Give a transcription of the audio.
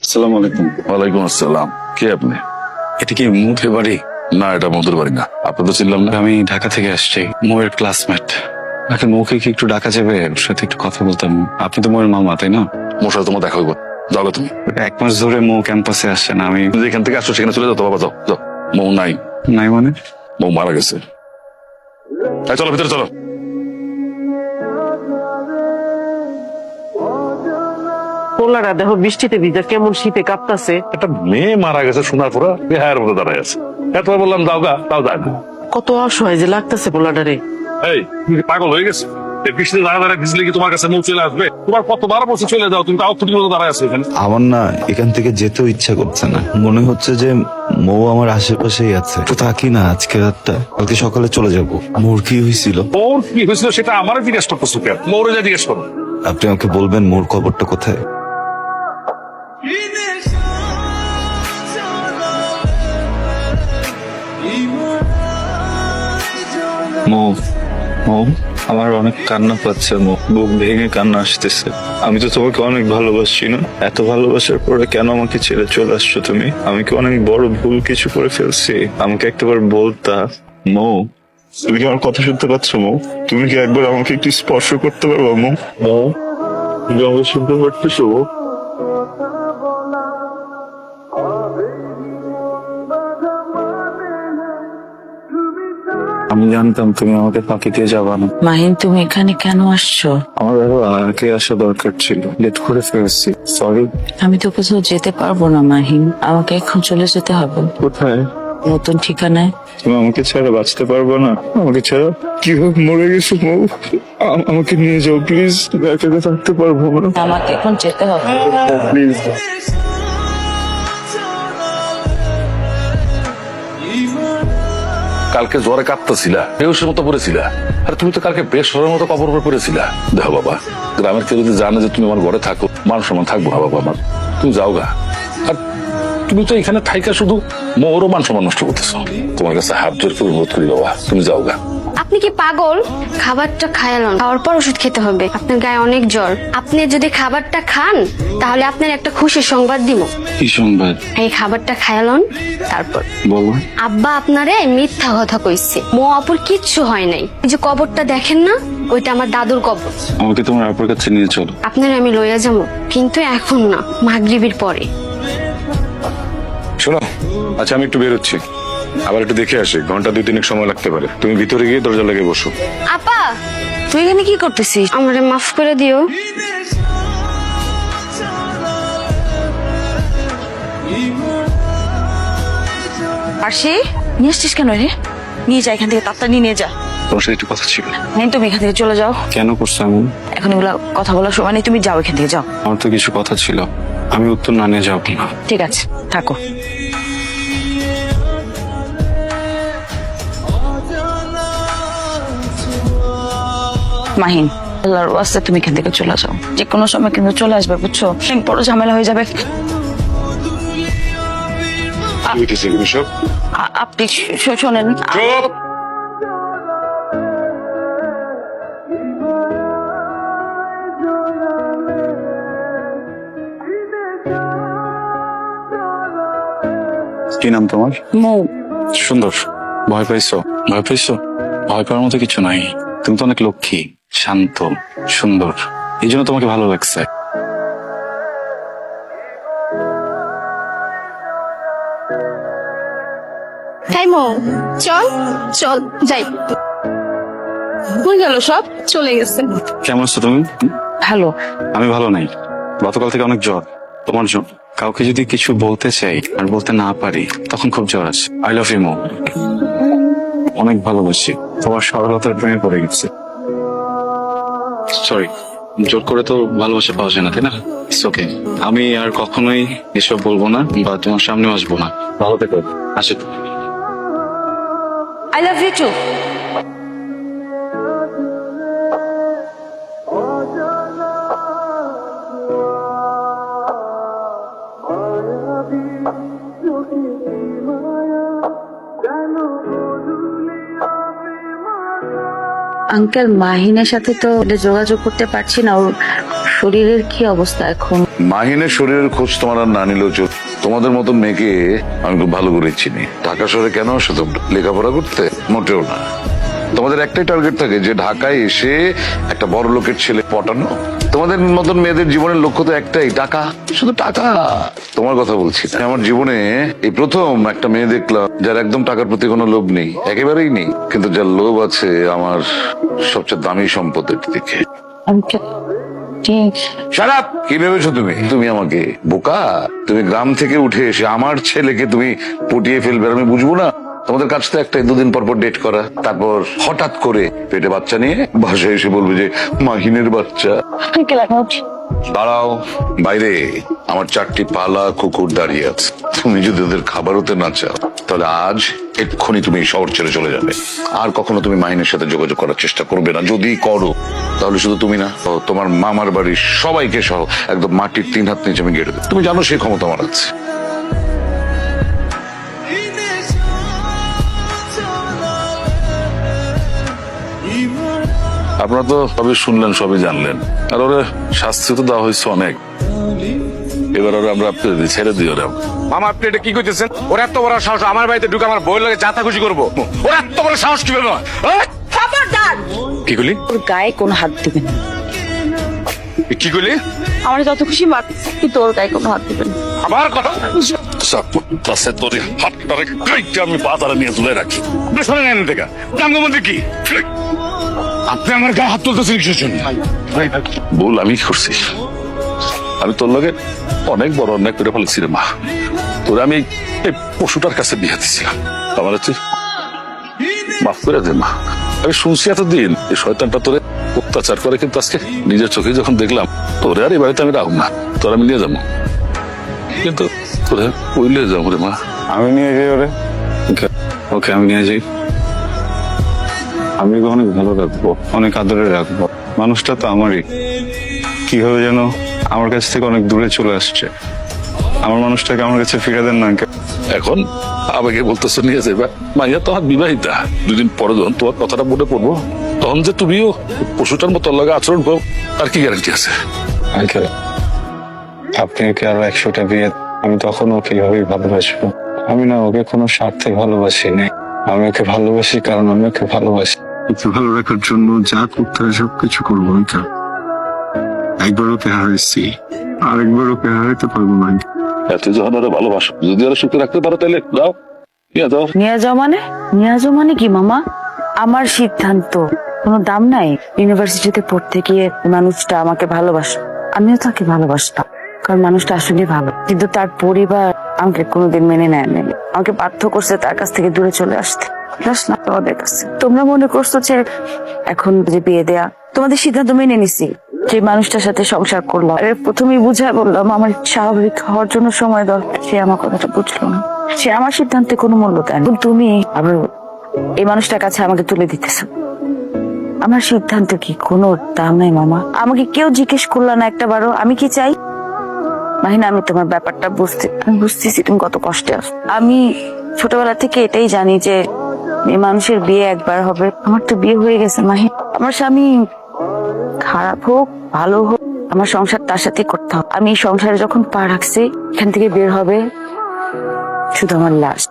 আসসালামু আলাইকুম। ওয়ালাইকুম আসসালাম। কে আপনি? এটা কি মুথের বাড়ি? না, এটা মধুর বাড়ি না। আপনি তো চিনলাম না। আমি ঢাকা থেকে আসছি, মোয়ের ক্লাসমেট। এখন মুখে কি একটু ডাকা যাবে? ওর সাথে একটু কথা বলতাম। আপনি তো মোয়ের মামা, তাই না? মোর সাথে তোমার দেখা হইব। যাও গো তুমি। 1 মাস ধরে মো ক্যাম্পাসে আসছে না। আমি তুমি যেখান থেকে আসছো সেখানে চলে যাও তো বাবা, যাও যাও। মৌ নাই, নাই মানে? মৌ মারা গেছে। এই চলো ভিতরে চলো। পোলারা দেখো বৃষ্টিতে ভিজা কেমন শীতে কাঁপতাছে। একটা মেয়ে মারা গেছে শোনার পরে বেহায়ের মধ্যে দাঁড়ায় আছে। এত বললাম যাও গা, তাও যায় না। কত অসহায় যে লাগতেছে পোলাটারে। এই তুমি কি পাগল হয়ে গেছে? এই বৃষ্টিতে দাঁড়া দাঁড়ায় ভিজলে কি তোমার কাছে মৌ চলে আসবে? তোমার কতবার বসে চলে যাও, তুমি তাও ফুটির মতো দাঁড়ায় আছো এখানে। আমার না এখান থেকে যেতেও ইচ্ছা করছে না। মনে হচ্ছে যে মৌ আমার আশেপাশেই আছে। তো থাকি না আজকে রাতটা, কালকে সকালে চলে যাব। মোর কি হয়েছিল? ওর কি হয়েছিল সেটা আমারও জিজ্ঞেস করতেছো কেন? মৌরে যা জিজ্ঞেস করো। আপনি আমাকে বলবেন মোর খবরটা কোথায়? মো, মো, আমার অনেক কান্না পাচ্ছে মো, বুক ভেঙে কান্না আসতেছে। আমি তো তোমাকে অনেক ভালোবাসি না? এত ভালোবাসার পরে কেন আমাকে ছেড়ে চলে আসছো তুমি? আমি কি অনেক বড় ভুল কিছু করে ফেলছি? আমাকে একটাবার বলতা। মো, তুমি কি আমার কথা শুনতে পাচ্ছ মো? তুমি কি একবার আমাকে একটু স্পর্শ করতে পারবো মো? মো, তুমি আমাকে শুনতে পারতেছো মো? আমি জানতাম তুমি আমাকে ফাঁকি দিয়ে যাবা না। মাহিন, তুমি এখানে কেন আসছো? আমার আরো আগে আসা দরকার ছিল, লেট করে ফেলেছি, সরি। আমি তো কোথাও যেতে পারবো না মাহিন, আমাকে এখন চলে যেতে হবে কোথায়? নতুন ঠিকানায়। তুমি আমাকে ছাড়া বাঁচতে পারবো না? আমাকে ছাড়া কিভাবে মরে গেছো মৌ? আমাকে নিয়ে যাও প্লিজ, একা একা থাকতে পারবো না আমাকে এখন যেতে হবে। প্লিজ। কালকে জ্বরে কাঁপতেছিলা, বেহুশের মতো পড়েছিলা। আর তুমি তো কালকে বেশ সরের মতো কাপড় উপরে পড়েছিলা। দেখো বাবা, গ্রামের কেউ যদি জানে যে তুমি আমার ঘরে থাকো, মান সম্মান থাকবো না বাবা আমার। তুমি যাও গা। আর তুমি তো এখানে থাইকা শুধু মোরও মান সম্মান নষ্ট করতেছো। তোমার কাছে হাত জোর করে অনুরোধ করি বাবা, তুমি যাও গা। আপনি কি পাগল? খাবারটা খায়ালন, খাওয়ার পর ওষুধ খেতে হবে। আপনার গায়ে অনেক জ্বর। আপনি যদি খাবারটা খান তাহলে আপনার একটা খুশির সংবাদ দিব। কি সংবাদ? এই খাবারটা খায়ালন, তারপর বলো। আব্বা আপনারে মিথ্যা কথা কইছে। মো আপুর কিচ্ছু হয় নাই। এই যে কবরটা দেখেন না, ওইটা আমার দাদুর কবর। আমাকে তোমার আপুর কাছে নিয়ে চলো। আপনার আমি লইয়া যাবো, কিন্তু এখন না, মাগরিবের পরে। শোনো, আচ্ছা আমি একটু বেরোচ্ছি, আবার একটু দেখে আসি। ঘন্টা 2-3 সময় লাগতে পারে। তুমি ভিতরে গিয়ে দরজা লাগিয়ে বসো। আপা, তুই এখানে কি করতেছিস? আমারে মাফ করে দিও। আরশি, নিয়ে আসছিস কেন রে? নিয়ে যা এখান থেকে, তাড়াতাড়ি নিয়ে যা। তোমার সাথে একটু কথা ছিল। মাহিন, তুমি এখান থেকে চলে যাও। কেন করছো এমন? এখন এগুলা কথা বলার সময় নেই, তুমি যাও এখান থেকে, যাও। আমার তো কিছু কথা ছিল, আমি উত্তর না নিয়ে যাবো না। ঠিক আছে, থাকো। মাহিন, আল্লাহর ওয়াস্তে তুমি এখান থেকে চলে যাও। যে কোনো সময় কিন্তু চলে আসবে, বুঝছো? অনেক বড় ঝামেলা হয়ে যাবে। আপনি শোনেন, কি নাম তোমার? মৌ। সুন্দর। ভয় পাইছো? ভয় পাইছো? ভয় পাওয়ার মতো কিছু নাই। তুমি তো অনেক লক্ষ্মী, শান্ত, সুন্দর, এই জন্য তোমাকে ভালো লাগছে। তাই মৌ, চল চল যাই। কই গেল সব? চলে গেছে। কেমন আছো তুমি? ভালো। আমি ভালো নাই, গতকাল থেকে অনেক জ্বর। তোমার জন্য কাউকে যদি কিছু বলতে চাই আর বলতে না পারি, তখন খুব জ্বর আছে। আই লাভ ইউ মো, অনেক ভালোবাসি। তোমার সরলতার প্রেমে পড়ে গেছে। সরি, জোর করে তো ভালোবাসা পাওয়া যায় না, তাই না? It's okay. আমি আর কখনোই এসব বলবো না বা তোমার সামনেও আসবো না। ভালো থেকো। আসে। I love you too. Uncle, মাহিনের সাথে তো যোগাযোগ করতে পারছি না। ওর শরীরের কি অবস্থা এখন? মাহিনের শরীরের খোঁজ তোমার আর না নিলেও চল। তোমাদের মতন মেয়েকে আমি খুব ভালো করে চিনি। ঢাকা শহরে কেন আসো তোমরা? লেখাপড়া করতে? মোটেও না। তোমাদের একটাই টার্গেট থাকে যে ঢাকায় এসে একটা বড় লোকের ছেলে পটানো। তোমাদের মতন মেয়েদের জীবনের লক্ষ্য তো একটাই, টাকা, শুধু টাকা। তোমার কথা বলছি না। আমার জীবনে এই প্রথম একটা মেয়ে দেখলাম যার একদম টাকার প্রতি কোনো লোভ নেই, একেবারেই নেই, কিন্তু যার লোভ আছে আমার সবচেয়ে দামি সম্পদের দিকে। ঠিক Shut up! কি ভেবেছো তুমি? তুমি আমাকে বোকা? তুমি গ্রাম থেকে উঠে এসে আমার ছেলেকে তুমি পটিয়ে ফেলবে, আর আমি বুঝবো না? তোমাদের কাছ থেকে একটা 2 দিন পর পর ডেট করা, তারপর হঠাৎ করে পেটে বাচ্চা নিয়ে বাসায় এসে বলবে যে মাহিনের বাচ্চা। দাঁড়াও, বাইরে আমার 4টি পালা কুকুর দাঁড়িয়ে আছে। তুমি যদি ওদের খাবার হতে না চাও তাহলে আজ এক্ষুনি তুমি শহর ছেড়ে চলে যাবে। আর কখনো তুমি মাহিনের সাথে যোগাযোগ করার চেষ্টা করবে না। যদি করো তাহলে শুধু তুমি না, তোমার মামার বাড়ির সবাইকে সহ একদম মাটির 3 হাত নিচে আমি গেড়ে দেবো। তুমি জানো সেই ক্ষমতা আমার আছে। আপনারা তো সবই শুনলেন, সবই জানলেন, আর ওরা শাস্তি তো দেওয়া হয়েছে অনেক। এবার ওরা আমরা ছেড়ে দিই ওরা। মামা আপনি এটা কি করতেছেন? ওরা এত বড় সাহস আমার বাড়িতে ঢুকে আমার বই লাগে যাতা খুশি করবো? ওরা এত বড় সাহস কি বলবো? খবরদার, কি করলি? ওর গায়ে কোনো হাত দিবেন না। কি করলি? আমার যত খুশি মার, কিন্তু ওর গায়ে কোনো হাত দিবেন না। আবার কথা? আমি বাজারে নিয়ে তুলে রাখি। আপনি শোনেন এখান থেকে রামগমন্দির কি? আপনি আমার গায়ে হাত তুলতেছেন কিসের জন্য? ভুল আমি করছি। আমি তোর লগে অনেক বড় অন্যায় করে ফেলেছি রে মা। তোরে আমি এই পশুটার কাছে বিয়ে দিছিলাম। আমার হচ্ছে মাফ করে দে মা। আমি শুনছি এতদিন এই শয়তানটা তোরে অত্যাচার করে, কিন্তু আজকে নিজের চোখে যখন দেখলাম তোরে আর এই বাড়িতে আমি রাখব না, তোর আমি নিয়ে যাবো। কিন্তু তোরে ওইলে যাবো রে মা। আমি নিয়ে যাই ওরে। ওকে আমি নিয়ে যাই। আমি ওকে অনেক ভালো রাখবো, অনেক আদরে রাখবো। মানুষটা তো আমারই। কিভাবে যেন আমার কাছ থেকে অনেক দূরে চলে আসছে। আমার মানুষটাকে আমার কাছে ফিরে দেন না আঙ্কেল। এখন আমাকে বলতেছো নিয়ে যাবা? মাইয়া তো আমার বিবাহিতা। 2 দিন পরে যখন তোমার কথাটা মনে পড়বো তখন যে তুমিও পশুটার মতো লাগে আচরণ করো আর কি গ্যারান্টি আছে? আঙ্কেল আপনি ওকে আরো 100টা বিয়ে, আমি তখন ওকে এইভাবেই ভালোবাসবো। আমি না ওকে কোনো স্বার্থে ভালোবাসি না। আমি ওকে ভালোবাসি কারণ আমি ওকে ভালোবাসি। ওকে ভালো রাখার জন্য যা করতে হয় সবকিছু করবো আঙ্কেল। একবার ওকে হারাইছি, আরেকবার ওকে হারাইতে পারবো না। এত যখন ওরা ভালোবাসো, যদি ওরা সুখে রাখতে পারো তাহলে যাও, নিয়ে যাও। নিয়ে যাও মানে কি মামা? আমার সিদ্ধান্ত কোনো দাম নাই? ইউনিভার্সিটিতে পড়তে গিয়ে মানুষটা আমাকে ভালোবাসে, আমিও তাকে ভালোবাসতাম, কারণ মানুষটা আসলে ভালো। কিন্তু তার পরিবার আমাকে কোনোদিন মেনে নেয় না, আমাকে বাধ্য করছে তার কাছ থেকে দূরে চলে আসতে। না তোমাদের কাছে তোমরা মনে করছো যে এখন যে বিয়ে দেয়া, তোমাদের সিদ্ধান্ত মেনে নিছি, যে মানুষটার সাথে সংসার করলাম, প্রথমেই বুঝায় বললাম আমার স্বাভাবিক হওয়ার জন্য সময় দরকার। সে আমার কথাটা বুঝলো না, সে আমার সিদ্ধান্তে কোনো মূল্য দেয় না। তুমি আবার এই মানুষটার কাছে আমাকে তুলে দিতেছো। আমার সিদ্ধান্ত কি কোনো দাম নাই মামা? আমাকে কেউ জিজ্ঞেস করলো না একটা বারো আমি কি চাই। মাহিনা, আমি তোমার ব্যাপারটা আমি বুঝতেছি তুমি কত কষ্টে আছো। আমি ছোটবেলা থেকে এটাই জানি যে এই মানুষের বিয়ে একবার হবে। আমার তো বিয়ে হয়ে গেছে মাহি। আমার স্বামী খারাপ হোক ভালো হোক, আমার সংসার তার সাথে করতে হবে। আমি এই সংসারে যখন পা রাখছি, এখান থেকে বের হবে শুধু আমার লাশ।